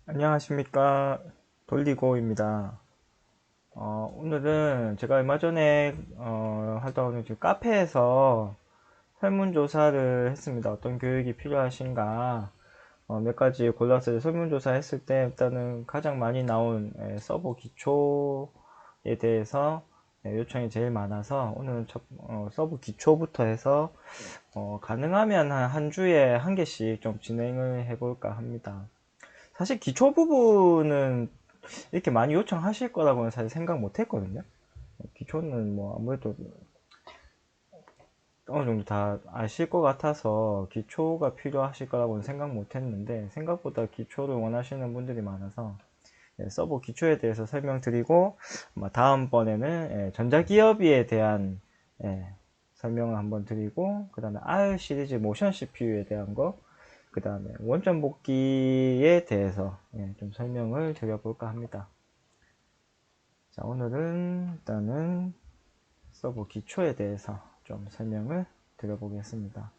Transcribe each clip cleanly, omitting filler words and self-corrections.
안녕하십니까, 돌리고입니다. 오늘은 제가 얼마 전에 하다 보니 지금 카페에서 설문조사를 했습니다. 어떤 교육이 필요하신가 몇 가지 골라서 설문조사 했을 때 일단은 가장 많이 나온 서버 기초에 대해서 요청이 제일 많아서 오늘은 서버 기초부터 해서 가능하면 한 주에 한 개씩 좀 진행을 해볼까 합니다. 사실 기초 부분은 이렇게 많이 요청하실 거라고는 사실 생각 못 했거든요. 기초는 뭐 아무래도 어느 정도 다 아실 것 같아서 기초가 필요하실 거라고는 생각 못 했는데 생각보다 기초를 원하시는 분들이 많아서 서버 기초에 대해서 설명드리고 다음번에는 전자기업에 대한 설명을 한번 드리고 그 다음에 R 시리즈 모션 CPU에 대한 거 그 다음에 원점 복귀에 대해서 좀 설명을 드려볼까 합니다. 자, 오늘은 일단은 서버 기초에 대해서 좀 설명을 드려보겠습니다.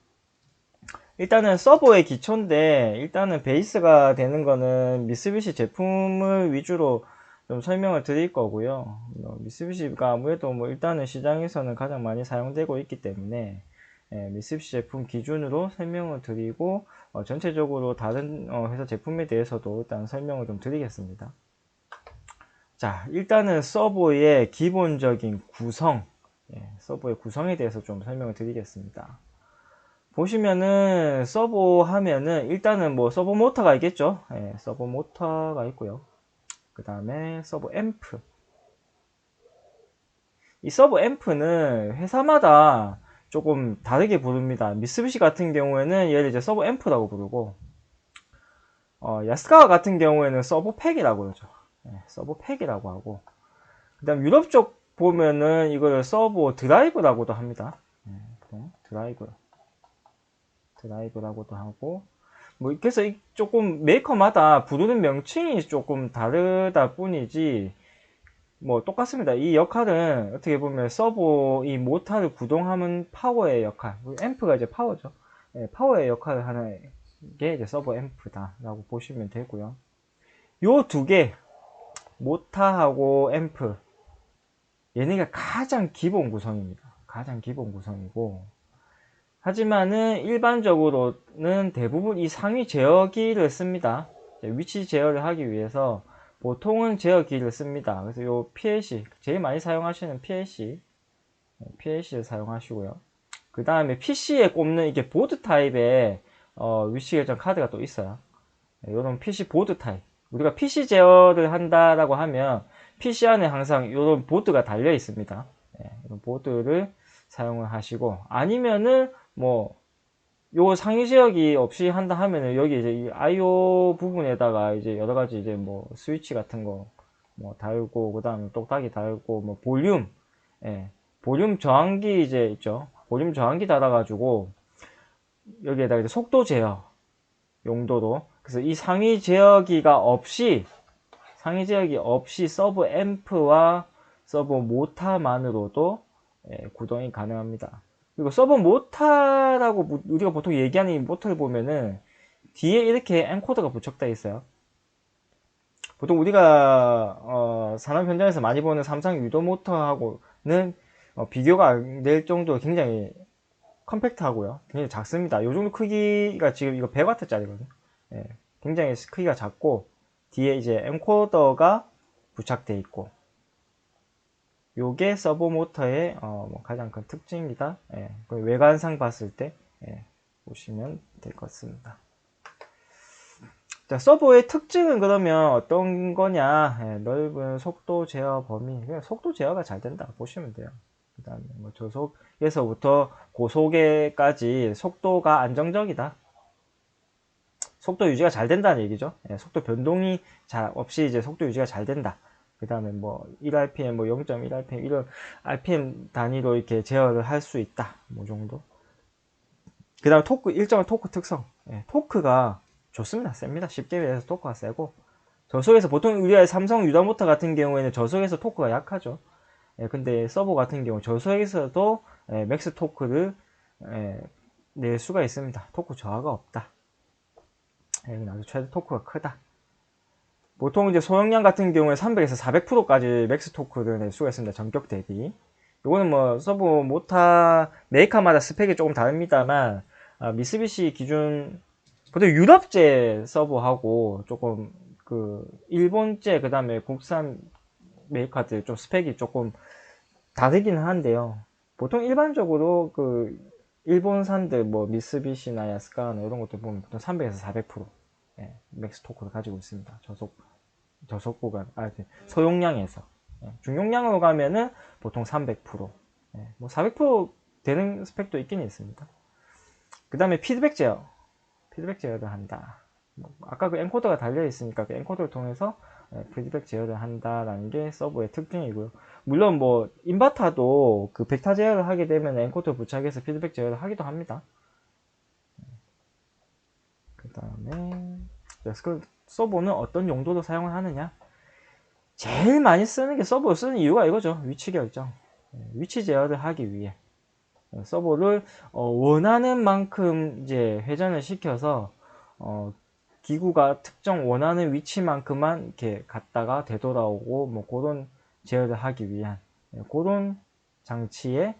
일단은 서버의 기초인데 일단은 베이스가 되는 거는 미쓰비시 제품을 위주로 좀 설명을 드릴 거고요. 미쓰비시가 아무래도 뭐 일단은 시장에서는 가장 많이 사용되고 있기 때문에 미쓰비시 제품 기준으로 설명을 드리고 전체적으로 다른 회사 제품에 대해서도 일단 설명을 좀 드리겠습니다. 자, 일단은 서버의 기본적인 구성, 서버의 구성에 대해서 좀 설명을 드리겠습니다. 보시면은 서버 하면은 일단은 뭐 서버 모터가 있겠죠. 서버 모터가 있고요. 그 다음에 서버 앰프. 이 서버 앰프는 회사마다 조금 다르게 부릅니다. 미쓰비시 같은 경우에는 얘를 이제 서버 앰프라고 부르고, 야스카와 같은 경우에는 서버 팩이라고 그러죠. 서버 팩이라고 하고, 그 다음 유럽 쪽 보면은 이거를 서버 드라이브라고도 합니다. 드라이브, 드라이브라고도 하고, 뭐, 그래서 조금 메이커마다 부르는 명칭이 조금 다르다 뿐이지, 뭐, 똑같습니다. 이 역할은 어떻게 보면 서버, 이 모터를 구동하는 파워의 역할, 앰프가 이제 파워죠. 파워의 역할을 하는 게 이제 서버 앰프다라고 보시면 되고요. 요 두 개, 모터하고 앰프, 얘네가 가장 기본 구성입니다. 가장 기본 구성이고, 하지만은 일반적으로는 대부분 이 상위 제어기를 씁니다. 위치 제어를 하기 위해서 보통은 제어기를 씁니다. 그래서 요 PLC, 제일 많이 사용하시는 PLC를 사용하시고요. 그 다음에 PC에 꼽는 이게 보드 타입의 위치 결정 카드가 또 있어요. 이런 PC 보드 타입. 우리가 PC 제어를 한다라고 하면 PC 안에 항상 이런 보드가 달려 있습니다. 이런 보드를 사용을 하시고 아니면은 뭐 요 상위 지역이 없이 한다 하면은 여기 이제 이 I/O 부분에다가 이제 여러 가지 이제 뭐 스위치 같은 거 뭐 달고 그다음에 똑딱이 달고 뭐 볼륨 볼륨 저항기 이제 있죠. 볼륨 저항기 달아가지고 여기에다가 이제 속도 제어 용도로 그래서 이 상위 제어기 없이 서브 앰프와 서브 모터만으로도 구동이 가능합니다. 그리고 서브 모터라고 우리가 보통 얘기하는 이 모터를 보면은 뒤에 이렇게 엔코더가 부착되어 있어요. 보통 우리가 산업 현장에서 많이 보는 삼성 유도 모터하고는 비교가 안 될 정도로 굉장히 컴팩트하고요. 굉장히 작습니다. 이 정도 크기가 지금 이거 100W짜리거든요. 굉장히 크기가 작고 뒤에 이제 엔코더가 부착되어 있고 요게 서버 모터의 뭐 가장 큰 특징이다. 외관상 봤을 때 보시면 될 것 같습니다. 자, 서버의 특징은 그러면 어떤 거냐? 넓은 속도 제어 범위. 그냥 속도 제어가 잘 된다 보시면 돼요. 그 다음에 뭐 저속에서부터 고속에까지 속도가 안정적이다. 속도 유지가 잘 된다는 얘기죠. 속도 변동이 없이 이제 속도 유지가 잘 된다. 그 다음에 뭐 1rpm, 뭐 0.1rpm 이런 rpm 단위로 이렇게 제어를 할 수 있다. 뭐 정도. 그 다음에 일정한 토크 특성. 토크가 좋습니다. 셉니다. 쉽게 얘기해서 토크가 세고 저속에서 보통 우리가 삼성 유다모터 같은 경우에는 저속에서 토크가 약하죠. 근데 서버 같은 경우 저속에서도 맥스 토크를 낼 수가 있습니다. 토크 저하가 없다. 나도 최대 토크가 크다. 보통 이제 소형량 같은 경우에 300에서 400%까지 맥스 토크를 낼 수가 있습니다. 전격 대비. 요거는 뭐 서브 모타 메이커마다 스펙이 조금 다릅니다만 미쓰비시 기준 보통 유럽제 서버하고 조금 그 일본제 그다음에 국산 메이커들 좀 스펙이 조금 다르긴 한데요. 보통 일반적으로 그 일본산들 뭐 미쓰비시나 야스카나 이런 것들 보면 보통 300에서 400% 예, 맥스 토크를 가지고 있습니다. 저속 구간 소용량에서 중용량으로 가면은 보통 300% 뭐 400% 되는 스펙도 있긴 있습니다. 그 다음에 피드백 제어를 한다. 뭐 아까 그 엔코더가 달려 있으니까 그 엔코더를 통해서 피드백 제어를 한다라는 게 서버의 특징이고요. 물론 뭐 인버터도 그 벡터 제어를 하게 되면 엔코더 부착해서 피드백 제어를 하기도 합니다. 그 다음에 서버는 어떤 용도로 사용을 하느냐? 제일 많이 쓰는 게 서버를 쓰는 이유가 이거죠. 위치 결정. 위치 제어를 하기 위해 서버를 원하는 만큼 이제 회전을 시켜서 기구가 특정 원하는 위치만큼만 이렇게 갔다가 되돌아오고 뭐 그런 제어를 하기 위한 그런 장치에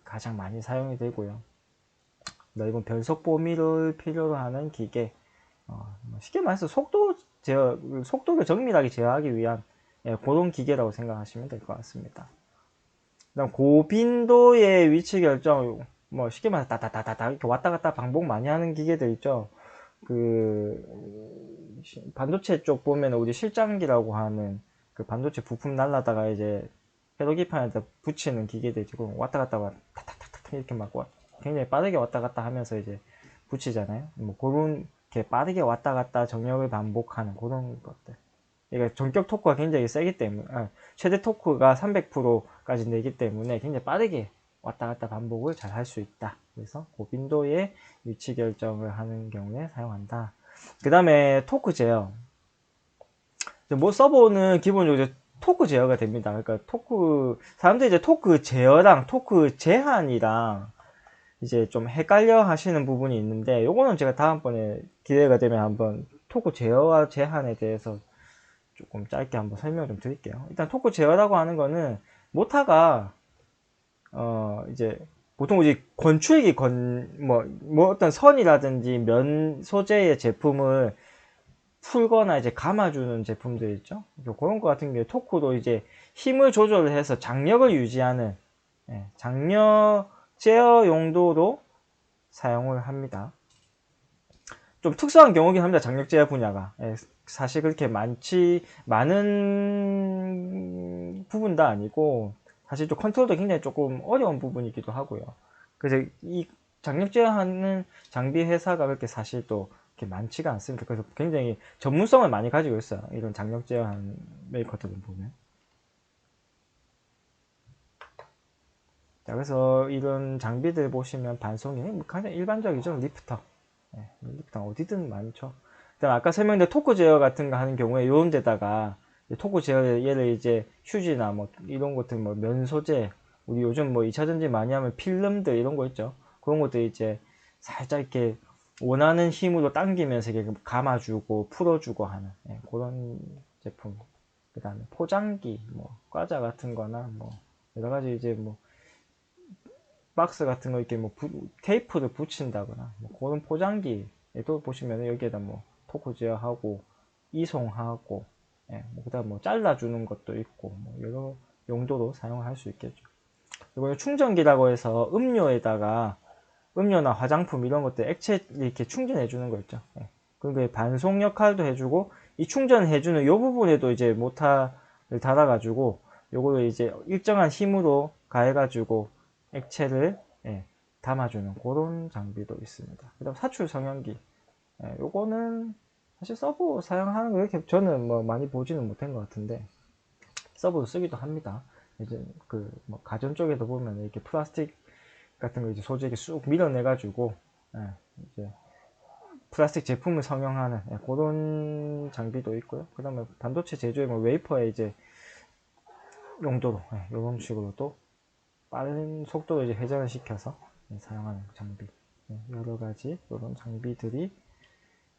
가장 많이 사용이 되고요. 넓은 변속 범위를 필요로 하는 기계 쉽게 말해서 속도를 정밀하게 제어하기 위한 그런 기계라고 생각하시면 될 것 같습니다. 그다음 고빈도의 위치 결정 뭐 쉽게 말해서 따다다다다 이렇게 왔다 갔다 반복 많이 하는 기계들 있죠. 그 반도체 쪽 보면 우리 실장기라고 하는 그 반도체 부품 날라다가 이제 회로기판에다 붙이는 기계들 있고 왔다 갔다 타타타타 이렇게 막 굉장히 빠르게 왔다 갔다 하면서 이제 붙이잖아요. 뭐 그런 게 빠르게 왔다 갔다 정력을 반복하는 그런 것들. 그러니까 전격 토크가 굉장히 세기 때문에 최대 토크가 300%까지 내기 때문에 굉장히 빠르게 왔다 갔다 반복을 잘 할 수 있다. 그래서 고빈도의 위치 결정을 하는 경우에 사용한다. 그 다음에 토크 제어. 뭐 서버는 기본적으로 이제 토크 제어가 됩니다. 그러니까 사람들이 이제 토크 제어랑 토크 제한이랑 이제 좀 헷갈려 하시는 부분이 있는데 요거는 제가 다음번에 기회가 되면 한번 토크 제어와 제한에 대해서 조금 짧게 한번 설명 좀 드릴게요. 일단 토크 제어라고 하는 거는 모타가 이제 보통 이제 건축이 뭐 어떤 선이라든지 면 소재의 제품을 풀거나 이제 감아주는 제품들 있죠. 그런 거 같은 경우에 토크도 이제 힘을 조절을 해서 장력을 유지하는 장력 제어 용도로 사용을 합니다. 좀 특수한 경우긴 합니다. 장력 제어 분야가. 사실 그렇게 많은 부분도 아니고, 사실 좀 컨트롤도 굉장히 조금 어려운 부분이기도 하고요. 그래서 이 장력 제어하는 장비 회사가 그렇게 사실 또 이렇게 많지가 않습니다. 그래서 굉장히 전문성을 많이 가지고 있어요. 이런 장력 제어하는 메이커들을 보면. 자, 그래서 이런 장비들 보시면 반송이 가장 일반적이죠. 리프터. 리프터 어디든 많죠. 그다음 아까 설명드린 토크 제어 같은 거 하는 경우에 이런 데다가 토크 제어 얘를 이제 휴지나 뭐 이런 것들 뭐 면 소재 우리 요즘 뭐 2차전지 많이 하면 필름들 이런 거 있죠. 그런 것들 이제 살짝 이렇게 원하는 힘으로 당기면서 이렇게 감아주고 풀어주고 하는 그런 제품. 그다음에 포장기 뭐 과자 같은 거나 뭐 여러 가지 이제 뭐 박스 같은 거 이렇게 뭐 테이프를 붙인다거나 뭐 그런 포장기에도 보시면 여기에다 뭐 토크 제어하고 이송하고 뭐 그다음 뭐 잘라주는 것도 있고 뭐 여러 용도로 사용할 수 있겠죠. 그리고 충전기라고 해서 음료나 화장품 이런 것들 액체 이렇게 충전해 주는 거 있죠. 그리고 반송 역할도 해주고 이 충전해 주는 이 부분에도 이제 모터를 달아가지고 요거를 이제 일정한 힘으로 가해가지고 액체를 담아주는 그런 장비도 있습니다. 그다음 사출 성형기 요거는 사실 서버 사용하는 거 이렇게 저는 뭐 많이 보지는 못한 것 같은데 서버도 쓰기도 합니다. 이제 뭐 가전 쪽에도 보면 이렇게 플라스틱 같은 거 이제 소재 쑥 밀어내가지고 이제 플라스틱 제품을 성형하는 그런 장비도 있고요. 그 다음에 반도체 제조에 뭐 웨이퍼에 이제 용도로 이런 식으로 또 빠른 속도로 이제 회전을 시켜서 사용하는 장비 여러 가지 이런 장비들이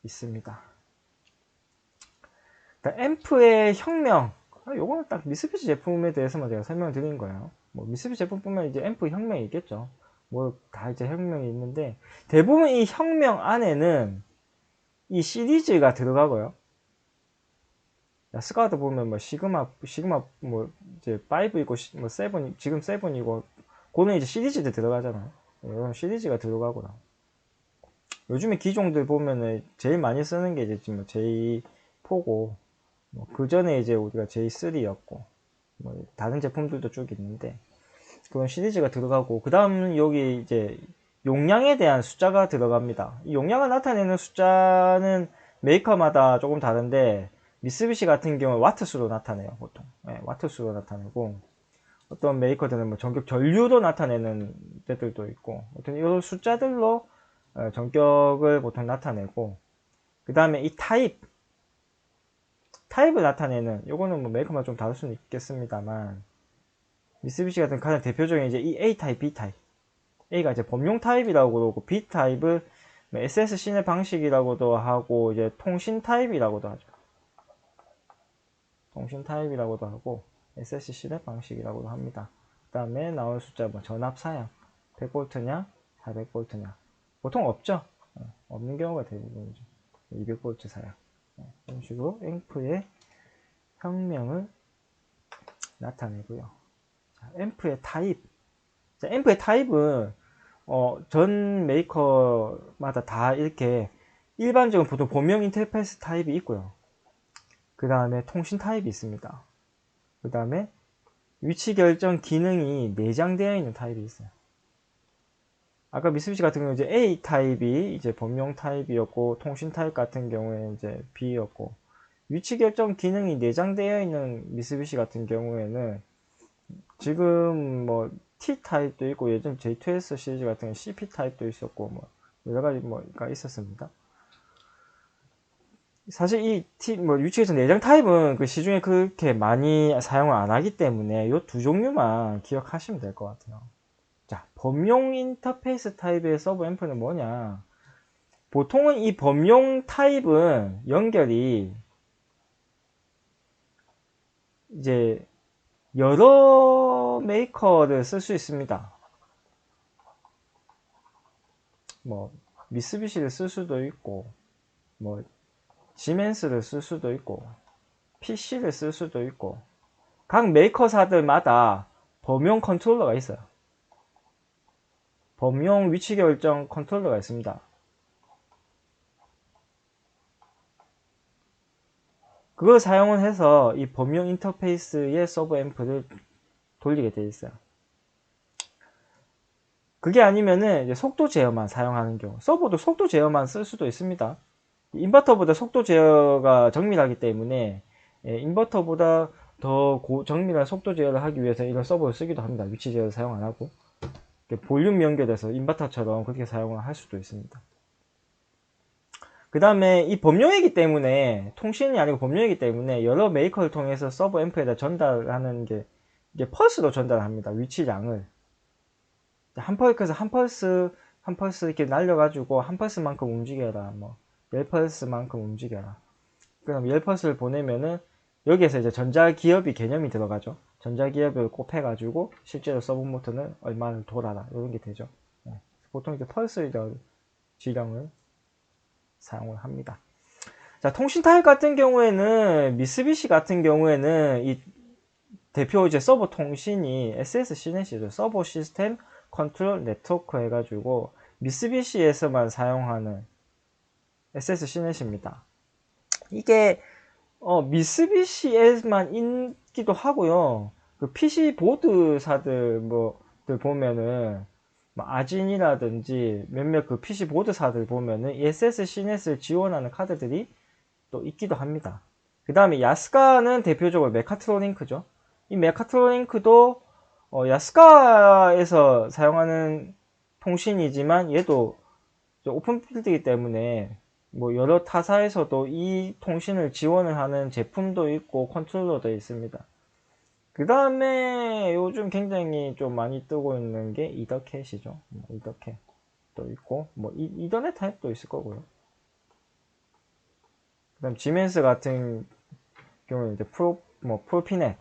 있습니다. 앰프의 혁명. 요거는 딱 미쓰비시 제품에 대해서만 제가 설명을 드린 거예요. 뭐 미쓰비시 제품뿐만 이제 앰프 혁명이 있겠죠. 뭐 다 이제 혁명이 있는데 대부분 이 혁명 안에는 이 시리즈가 들어가고요. 스카우트 보면 뭐 시그마 뭐 이제 5 있고 뭐 7 지금 7이고 그거는 이제 시리즈들 들어가잖아요. 이런 시리즈가 들어가고요. 요즘에 기종들 보면은 제일 많이 쓰는 게 이제 지금 J4고 뭐 그 전에 이제 우리가 J3였고 뭐 다른 제품들도 쭉 있는데 그런 시리즈가 들어가고 그 다음 여기 이제 용량에 대한 숫자가 들어갑니다. 이 용량을 나타내는 숫자는 메이커마다 조금 다른데 미쓰비시 같은 경우는 와트수로 나타내요. 보통 와트수로 나타내고 어떤 메이커들은 뭐 전격 전류도 나타내는 데들도 있고 어떤 이런 숫자들로 전격을 보통 나타내고 그 다음에 이 타입을 나타내는 요거는 뭐 메이커마다 좀 다를 수는 있겠습니다만 미쓰비시 같은 가장 대표적인 이제 이 A 타입, B 타입. A가 이제 범용 타입이라고 그러고 B 타입을 SS 시내 방식이라고도 하고 이제 통신 타입이라고도 하죠. 통신 타입이라고도 하고 SS 시내 방식이라고도 합니다. 그 다음에 나올 숫자 뭐 전압 사양 100V냐 400V냐 보통 없죠. 없는 경우가 대부분이죠. 200V 사양 이런 식으로 앰프의 혁명을 나타내고요. 자, 앰프의 타입. 자, 앰프의 타입은 전 메이커마다 다 이렇게 일반적으로 보통 범용 인터페이스 타입이 있고요. 그 다음에 통신 타입이 있습니다. 그 다음에 위치 결정 기능이 내장되어 있는 타입이 있어요. 아까 미쓰비시 같은 경우는 이제 A 타입이 이제 범용 타입이었고 통신 타입 같은 경우에 이제 B였고 위치 결정 기능이 내장되어 있는 미쓰비시 같은 경우에는 지금 뭐 T 타입도 있고 예전 J2S 시리즈 같은 경우 CP 타입도 있었고 뭐 여러 가지 뭐가 있었습니다. 사실 이 유치에서 내장 타입은 그 시중에 그렇게 많이 사용을 안 하기 때문에 이 두 종류만 기억하시면 될 것 같아요. 자, 범용 인터페이스 타입의 서브 앰프는 뭐냐? 보통은 이 범용 타입은 연결이 이제 여러 메이커를 쓸 수 있습니다. 뭐 미쓰비시를 쓸 수도 있고 뭐 시멘스를 쓸 수도 있고 PC를 쓸 수도 있고 각 메이커사들마다 범용 컨트롤러가 있어요. 범용 위치 결정 컨트롤러가 있습니다. 그걸 사용을 해서 이 범용 인터페이스의 서브 앰프를 돌리게 되어 있어요. 그게 아니면은 이제 속도 제어만 사용하는 경우 서버도 속도 제어만 쓸 수도 있습니다. 인버터보다 속도 제어가 정밀하기 때문에 인버터보다 더 정밀한 속도 제어를 하기 위해서 이런 서버를 쓰기도 합니다. 위치 제어를 사용 안 하고 볼륨 연결해서 인버터처럼 그렇게 사용을 할 수도 있습니다. 그 다음에 이 범용이기 때문에 통신이 아니고 범용이기 때문에 여러 메이커를 통해서 서버 앰프에다 전달하는 게 이제 펄스로 전달합니다. 위치량을 그래서 한 펄스 이렇게 날려가지고 한 펄스만큼 움직여라 뭐 10펄스만큼 움직여라. 그럼 10펄스를 보내면은 여기에서 이제 전자기업이 개념이 들어가죠. 전자기업을 곱해가지고 실제로 서브 모터는 얼마를 돌아라 이런 게 되죠. 보통 이제 펄스 지령을 사용을 합니다. 자, 통신 타입 같은 경우에는 미쓰비시 같은 경우에는 이 대표 이제 서버 통신이 SS 시넷이죠. 서버 시스템 컨트롤 네트워크 해가지고 미쓰비시에서만 사용하는 SS 시넷입니다. 이게 미쓰비시에만 있기도 하고요. 그 PC 보드사들 뭐들 보면은 아진이라든지 몇몇 그 PC 보드사들 보면은 SS 시넷을 지원하는 카드들이 또 있기도 합니다. 그 다음에 야스카는 대표적으로 메카트로링크죠. 이 메카트로링크도 야스카에서 사용하는 통신이지만 얘도 오픈필드이기 때문에 뭐 여러 타사에서도 이 통신을 지원을 하는 제품도 있고 컨트롤러도 있습니다. 그 다음에 요즘 굉장히 좀 많이 뜨고 있는 게 이더캣이죠. 이더캣도 있고 뭐 이더넷 타입도 있을 거고요. 그 다음 지멘스 같은 경우에 이제 프로피넷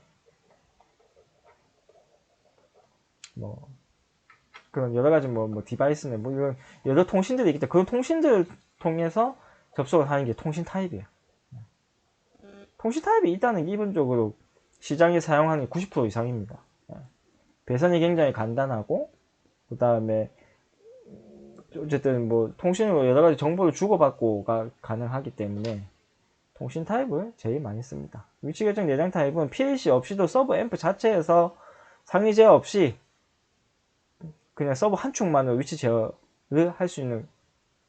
뭐 그런 여러 가지 뭐 디바이스네 뭐 이런 여러 통신들이 있기 때문에 그런 통신들을 통해서 접속을 하는 게 통신 타입이에요. 통신 타입이 있다는 게 기본적으로 시장에 사용하는 게 90% 이상입니다. 배선이 굉장히 간단하고 그 다음에 어쨌든 뭐 통신으로 여러 가지 정보를 주고받고가 가능하기 때문에 통신 타입을 제일 많이 씁니다. 위치 결정 내장 타입은 PLC 없이도 서버 앰프 자체에서 상위 제어 없이 그냥 서버 한 축만으로 위치 제어를 할 수 있는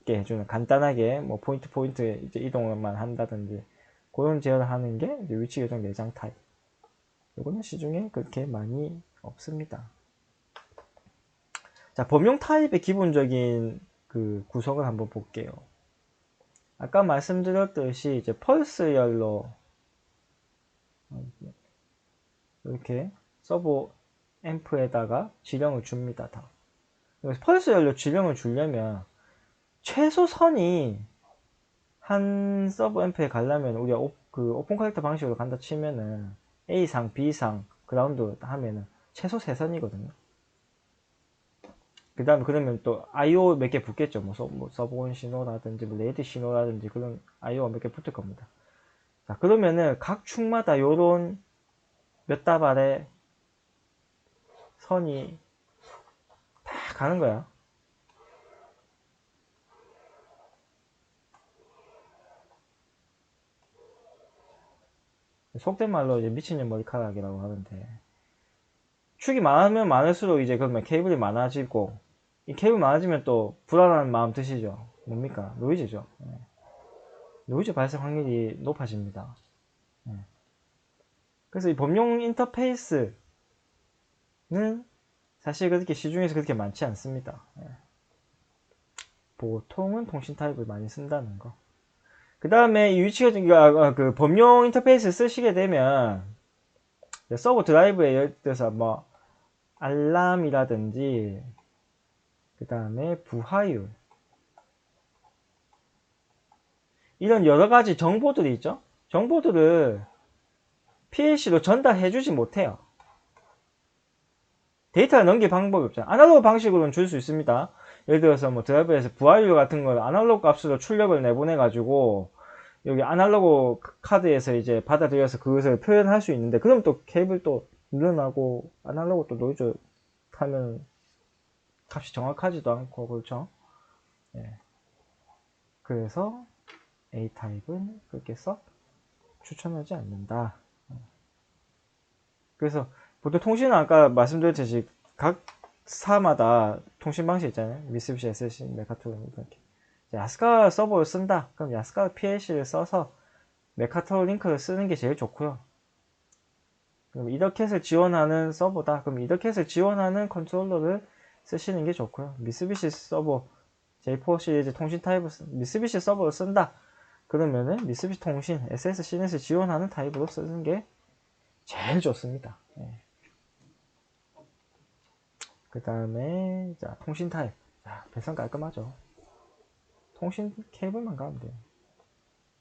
게 해주는 간단하게 뭐 포인트 이제 이동만 한다든지 그런 제어를 하는 게 이제 위치 결정 내장 타입. 이거는 시중에 그렇게 많이 없습니다. 자, 범용 타입의 기본적인 그 구성을 한번 볼게요. 아까 말씀드렸듯이 이제 펄스열로 이렇게 서버 앰프에다가 지령을 줍니다. 다. 그래서 펄스열로 지령을 주려면 최소 선이 한 서버 앰프에 가려면 우리가 오픈 커넥터 방식으로 간다 치면은 A상, B상, 그라운드 하면은 최소 3선이거든요. 그 다음에 그러면 또 IO 몇 개 붙겠죠. 뭐 서버온 신호라든지 뭐 레드 신호라든지 그런 IO가 몇 개 붙을 겁니다. 자, 그러면은 각 축마다 요런 몇 다발의 선이 다 가는 거야. 속된 말로 이제 미친년 머리카락이라고 하는데 축이 많으면 많을수록 이제 그러면 케이블이 많아지고 이 케이블 많아지면 또 불안한 마음 드시죠. 뭡니까? 노이즈죠. 노이즈 발생 확률이 높아집니다. 그래서 이 범용 인터페이스는 사실 그렇게 시중에서 그렇게 많지 않습니다. 보통은 통신 타입을 많이 쓴다는 거. 그 다음에 이 위치가 그 범용 인터페이스 쓰시게 되면 서버 드라이브에 예를 들어서 뭐 알람이라든지 그 다음에 부하율 이런 여러가지 정보들이 있죠. 정보들을 PLC로 전달해주지 못해요. 데이터를 넘길 방법이 없잖아요. 아날로그 방식으로는 줄 수 있습니다. 예를 들어서 뭐 드라이브에서 부하율 같은 걸 아날로그 값으로 출력을 내보내 가지고 여기 아날로그 카드에서 이제 받아들여서 그것을 표현할 수 있는데 그럼 또 케이블 또 늘어나고 아날로그 또 노이즈 하면 값이 정확하지도 않고 그렇죠. 예. 그래서 A타입은 그렇게 썩 추천하지 않는다. 그래서 보통 통신은 아까 말씀드렸듯이 각 사마다 통신 방식 있잖아요. 미쓰비시, SSC, 메카트로닉 이렇게. 야스카 서버를 쓴다. 그럼 야스카 PLC를 써서 메카트로링크를 쓰는 게 제일 좋고요. 그럼 이더캣을 지원하는 서버다. 그럼 이더캣을 지원하는 컨트롤러를 쓰시는 게 좋고요. 미쓰비시 서버 J4 시리즈 통신 타입을 미쓰비시 서버를 쓴다. 그러면은 미쓰비시 통신 SS, CNS 지원하는 타입으로 쓰는 게 제일 좋습니다. 네. 그 다음에 자 통신 타입. 자, 배선 깔끔하죠. 통신 케이블만 가면 돼요.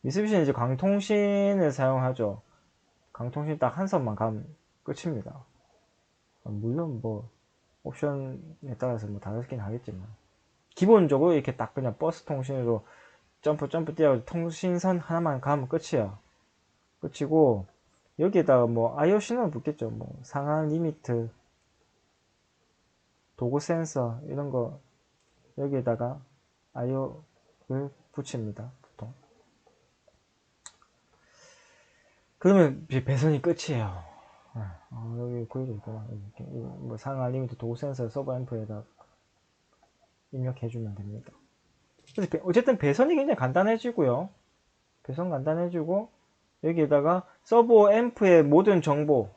미쓰비시는 이제 광통신을 사용하죠. 광통신 딱 한 선만 가면 끝입니다. 물론 뭐 옵션에 따라서 뭐 다르긴 하겠지만 기본적으로 이렇게 딱 그냥 버스 통신으로 점프 뛰어 통신선 하나만 가면 끝이야. 끝이고 여기에다가 뭐 IO 신호를 붙겠죠. 뭐 상한 리미트, 도구 센서 이런 거 여기에다가 IO를 붙입니다. 보통. 그러면 배선이 끝이에요. 여기 그래도 있구나. 뭐 상한 리미트, 도구 센서 서버 앰프에다 입력해주면 됩니다. 그래서 어쨌든 배선이 굉장히 간단해지고요. 배선 간단해지고 여기에다가 서버 앰프의 모든 정보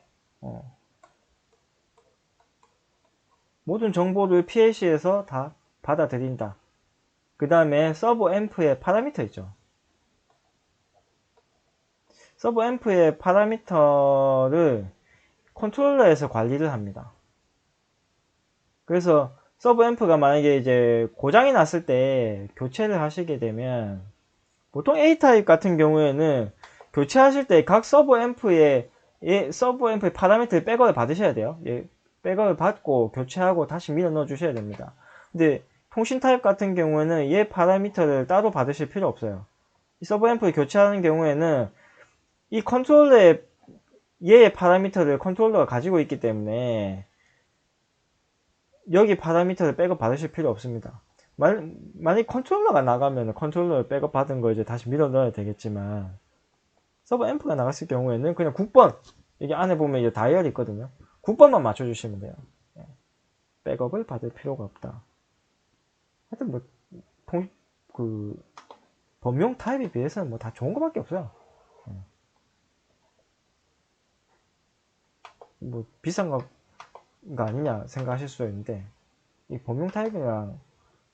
모든 정보를 PLC에서 다 받아들인다. 그 다음에 서버 앰프의 파라미터 있죠. 서버 앰프의 파라미터를 컨트롤러에서 관리를 합니다. 그래서 서버 앰프가 만약에 이제 고장이 났을 때 교체를 하시게 되면 보통 A타입 같은 경우에는 교체하실 때 각 서버 앰프의 서버 앰프의 파라미터를 백업을 받으셔야 돼요. 예, 백업을 받고 교체하고 다시 밀어 넣어 주셔야 됩니다. 근데 통신 타입 같은 경우에는 얘 파라미터를 따로 받으실 필요 없어요. 이 서버 앰프를 교체하는 경우에는 이 컨트롤러의 얘의 파라미터를 컨트롤러가 가지고 있기 때문에 여기 파라미터를 백업 받으실 필요 없습니다. 만약 컨트롤러가 나가면 컨트롤러 백업 받은 거 이제 다시 밀어 넣어야 되겠지만 서버 앰프가 나갔을 경우에는 그냥 9번 여기 안에 보면 이제 다이얼이 있거든요. 9번만 맞춰주시면 돼요. 백업을 받을 필요가 없다. 하여튼 뭐 그 범용 타입에 비해서는 뭐 다 좋은 거밖에 없어요. 뭐 비싼 거 아니냐 생각하실 수 있는데 이 범용 타입이랑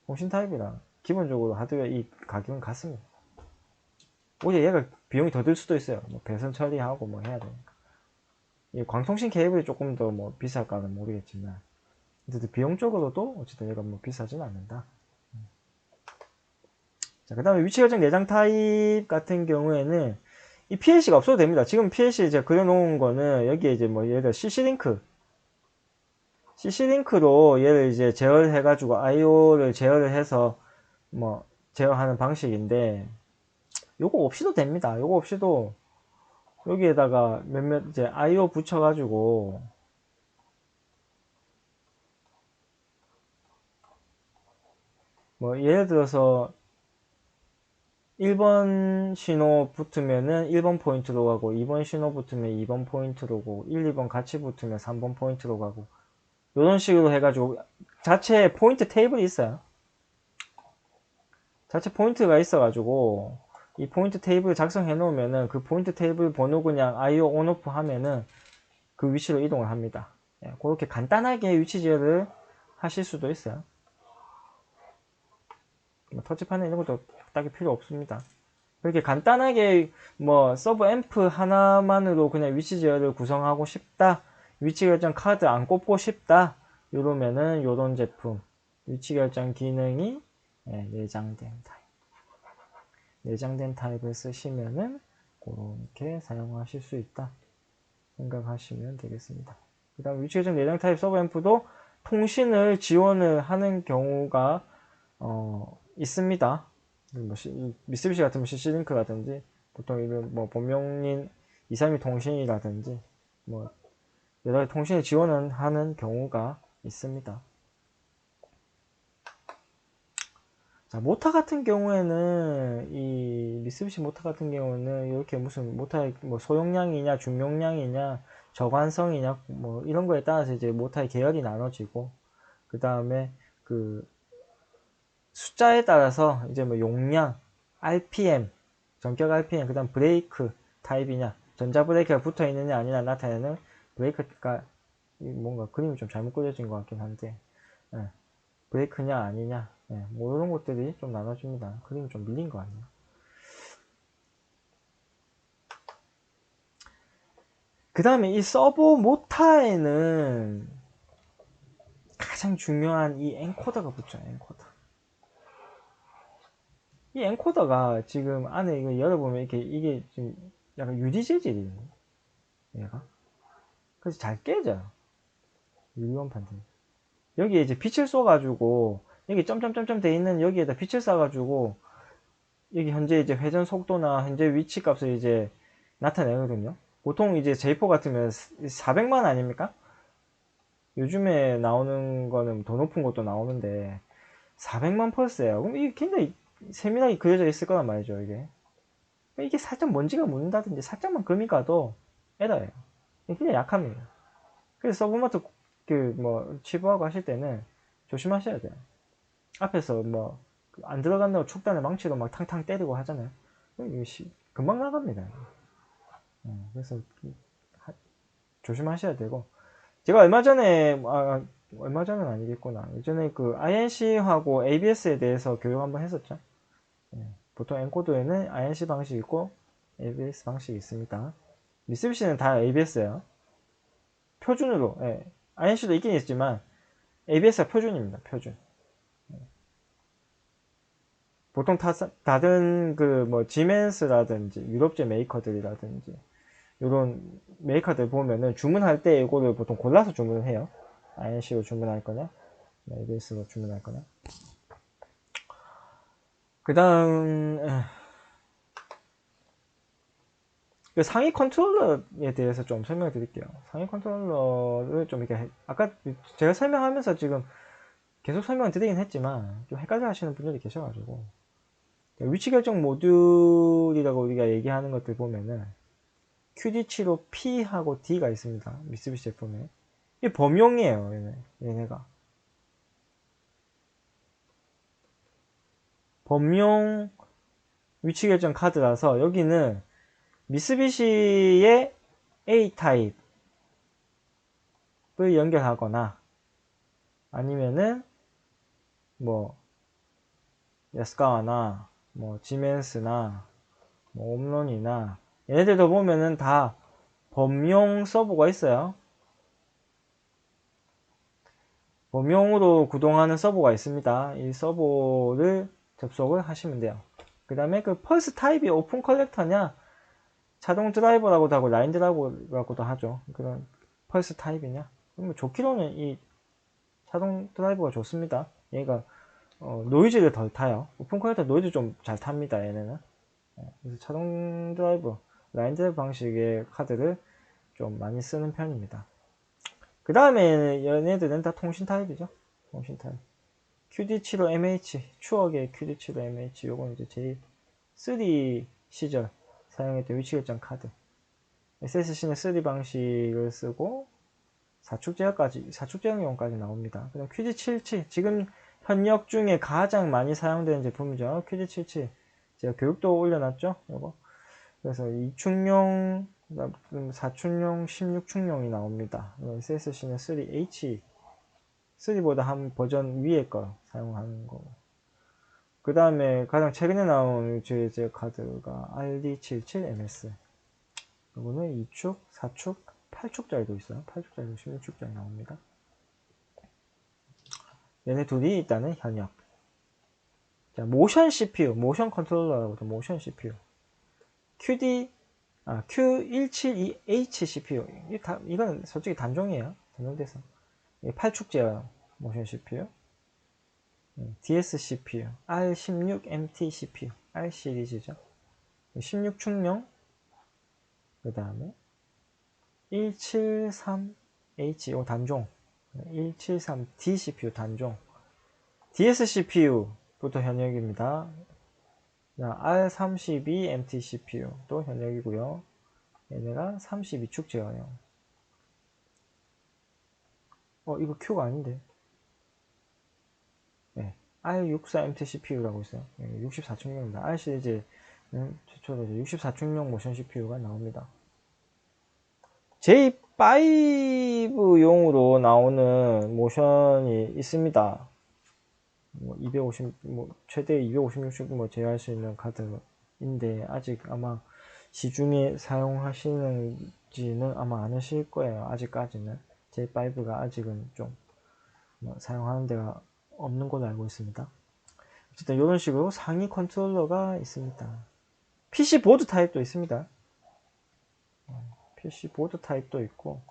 통신 타입이랑 기본적으로 하드웨어 이 가격은 같습니다. 오히려 얘가 비용이 더 들 수도 있어요. 뭐 배선 처리하고 뭐 해야 되니까. 이 광통신 케이블이 조금 더 뭐 비쌀까는 모르겠지만 어쨌든 비용적으로도 어쨌든 얘가 뭐 비싸진 않는다. 자, 그 다음에 위치 결정 내장 타입 같은 경우에는 이 PLC가 없어도 됩니다. 지금 PLC 제가 그려놓은 거는 여기에 이제 뭐 예를 들어 CC링크로 얘를 이제 제어해가지고 IO를 제어를 해서 뭐 제어하는 방식인데 요거 없이도 됩니다. 요거 없이도 여기에다가 몇몇 이제 IO 붙여가지고 뭐 예를 들어서 1번 신호 붙으면은 1번 포인트로 가고 2번 신호 붙으면 2번 포인트로 가고 1, 2번 같이 붙으면 3번 포인트로 가고 이런 식으로 해가지고 자체 포인트 테이블이 있어요. 자체 포인트가 있어가지고 이 포인트 테이블 작성해 놓으면은 그 포인트 테이블 번호 그냥 IO ONOFF 하면은 그 위치로 이동을 합니다. 예, 그렇게 간단하게 위치 제어를 하실 수도 있어요. 뭐 터치판에 이런 것도 딱히 필요 없습니다. 그렇게 간단하게 뭐 서버 앰프 하나만으로 그냥 위치 제어를 구성하고 싶다. 위치 결정 카드 안 꼽고 싶다. 이러면은 요런 제품 위치 결정 기능이 내장된 타입. 내장된 타입을 쓰시면은 그렇게 사용하실 수 있다. 생각하시면 되겠습니다. 그 다음 위치 결정 내장 타입 서버 앰프도 통신을 지원을 하는 경우가 있습니다. 뭐 미쓰비시 같으면 CC링크라든지 보통 이런 뭐 본명인 232 통신이라든지 뭐 여러 가지 통신을 지원을 하는 경우가 있습니다. 자, 모타 같은 경우에는 이 미쓰비시 모타 같은 경우는 이렇게 무슨 모타의 뭐 소용량이냐 중용량이냐 저관성이냐 뭐 이런 거에 따라서 이제 모타의 계열이 나눠지고 그 다음에 그 숫자에 따라서 이제 뭐 용량, RPM, 전격 RPM, 그 다음 브레이크 타입이냐, 전자 브레이크가 붙어 있느냐 아니냐 나타내는 브레이크가 뭔가 그림이 좀 잘못 그려진 것 같긴 한데, 예, 브레이크냐 아니냐, 예, 뭐 이런 것들이 좀 나눠집니다. 그림이 좀 밀린 것 같네요. 그 다음에 이 서버 모타에는 가장 중요한 이 엔코더가 붙죠, 엔코더. 이 엔코더가 지금 안에 이거 열어보면 이게 지금 약간 유리 재질이에요. 얘가. 그래서 잘 깨져요. 유리원 판들. 여기에 이제 빛을 쏘가지고 여기 점점점점 돼 있는 여기에다 빛을 쏴가지고 여기 현재 이제 회전 속도나 현재 위치 값을 이제 나타내거든요. 보통 이제 J4 같으면 400만 아닙니까? 요즘에 나오는 거는 더 높은 것도 나오는데 400만 펄스예요. 그럼 이게 굉장히 세밀하게 그려져 있을 거란 말이죠, 이게 살짝 먼지가 묻는다든지 살짝만 금이 가도 에러예요. 굉장히 약합니다. 그래서 서브마트 뭐 치부하고 하실 때는 조심하셔야 돼요. 앞에서 뭐 안 들어간다고 축단을 망치로 막 탕탕 때리고 하잖아요. 금방 나갑니다. 그래서 조심하셔야 되고 제가 얼마 전은 아니겠구나. 예전에 그 INC하고 ABS에 대해서 교육 한번 했었죠. 보통 엔코더에는 INC 방식이 있고 ABS 방식이 있습니다. 미쓰비시는 다 ABS예요. 표준으로, INC도 있긴 있지만 ABS가 표준입니다. 표준. 보통 다른 그 뭐 지멘스라든지 유럽제 메이커들이라든지 이런 메이커들 보면은 주문할 때 이거를 보통 골라서 주문을 해요. INC로 주문할 거냐, ABS로 주문할 거냐. 그 다음, 그 상위 컨트롤러에 대해서 좀 설명을 드릴게요. 상위 컨트롤러를 좀 이렇게, 아까 제가 설명하면서 지금 계속 설명을 드리긴 했지만, 좀 헷갈려 하시는 분들이 계셔가지고, 위치 결정 모듈이라고 우리가 얘기하는 것들 보면은, QD7로 P하고 D가 있습니다. 미쓰비시 제품에. 이게 범용이에요, 얘네가. 범용 위치 결정 카드라서 여기는 미쓰비시의 A 타입을 연결하거나 아니면은 뭐 야스카와나 뭐 지멘스나 뭐 옴론이나 얘네들도 보면은 다 범용 서버가 있어요. 범용으로 구동하는 서버가 있습니다. 이 서버를 접속을 하시면 돼요. 그 다음에 그 펄스 타입이 오픈 컬렉터냐 자동 드라이버라고도 하고 라인 드라이버라고도 하죠. 그런 펄스 타입이냐. 뭐 좋기로는 이 자동 드라이버가 좋습니다. 얘가 노이즈를 덜 타요. 오픈 컬렉터 노이즈 좀 잘 탑니다. 얘네는. 그래서 자동 드라이버, 라인 드라이버 방식의 카드를 좀 많이 쓰는 편입니다. 그 다음에 얘네들은 다 통신 타입이죠. 통신 타입. QD75MH, 추억의 QD75MH, 요건 이제 J3 시절 사용했던 위치 결정 카드. SSC는 3 방식을 쓰고 사축 제어용까지 나옵니다. 그다음 QD77, 지금 현역 중에 가장 많이 사용되는 제품이죠. QD77. 제가 교육도 올려놨죠. 요거. 그래서 2충용, 4충용, 16충용이 나옵니다. SSC는 3H, 3보다 한 버전 위에 거 사용하는 거고. 그 다음에 가장 최근에 나온 제 카드가 RD77MS. 이거는 2축, 4축, 8축짜리도 있어요. 8축짜리도 16축짜리 나옵니다. 얘네 둘이 일단은 현역. 자, 모션 CPU, 모션 컨트롤러라고도 모션 CPU. Q172H CPU. 이건 솔직히 단종이에요. 단종돼서. 8축 제어 모션 CPU. DS CPU, R16MT CPU, R 시리즈죠. 16충용, 그 다음에 173H, 단종. 173D CPU 단종. DS CPU부터 현역입니다. R32MT CPU도 현역이고요. 얘네가 32축 제어용. 이거 Q가 아닌데. 네, R64MT CPU라고 있어요. 64충용입니다. R 시리즈는 최초로 64충용 모션 CPU가 나옵니다. J5용으로 나오는 모션이 있습니다. 250, 최대 256씩 제어할 수 있는 카드인데, 아직 아마 시중에 사용하시는지는 아마 안 하실 거예요. 아직까지는. J5가 아직은 좀 사용하는 데가 없는 걸로 알고 있습니다. 어쨌든 이런 식으로 상위 컨트롤러가 있습니다. PC 보드 타입도 있습니다. PC 보드 타입도 있고,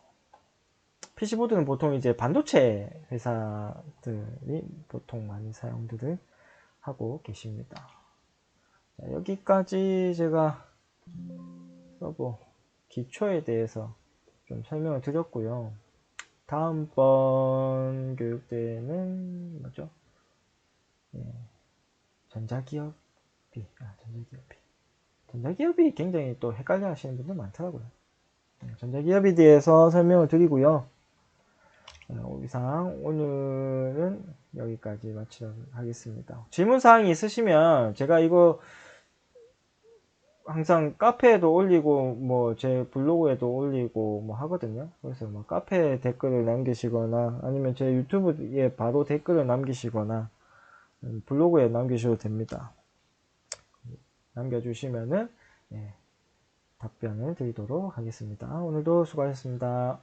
PC 보드는 보통 이제 반도체 회사들이 보통 많이 사용들을 하고 계십니다. 자, 여기까지 제가 서버 기초에 대해서 좀 설명을 드렸고요. 다음번 교육 때는 뭐죠? 전자기업이 굉장히 또 헷갈려 하시는 분들 많더라고요. 전자기업에 대해서 설명을 드리고요. 이상 오늘은 여기까지 마치도록 하겠습니다. 질문사항이 있으시면 제가 이거 항상 카페에도 올리고 제 블로그에도 올리고 하거든요. 그래서 카페에 댓글을 남기시거나 아니면 제 유튜브에 바로 댓글을 남기시거나 블로그에 남기셔도 됩니다. 남겨주시면은 답변을 드리도록 하겠습니다. 오늘도 수고하셨습니다.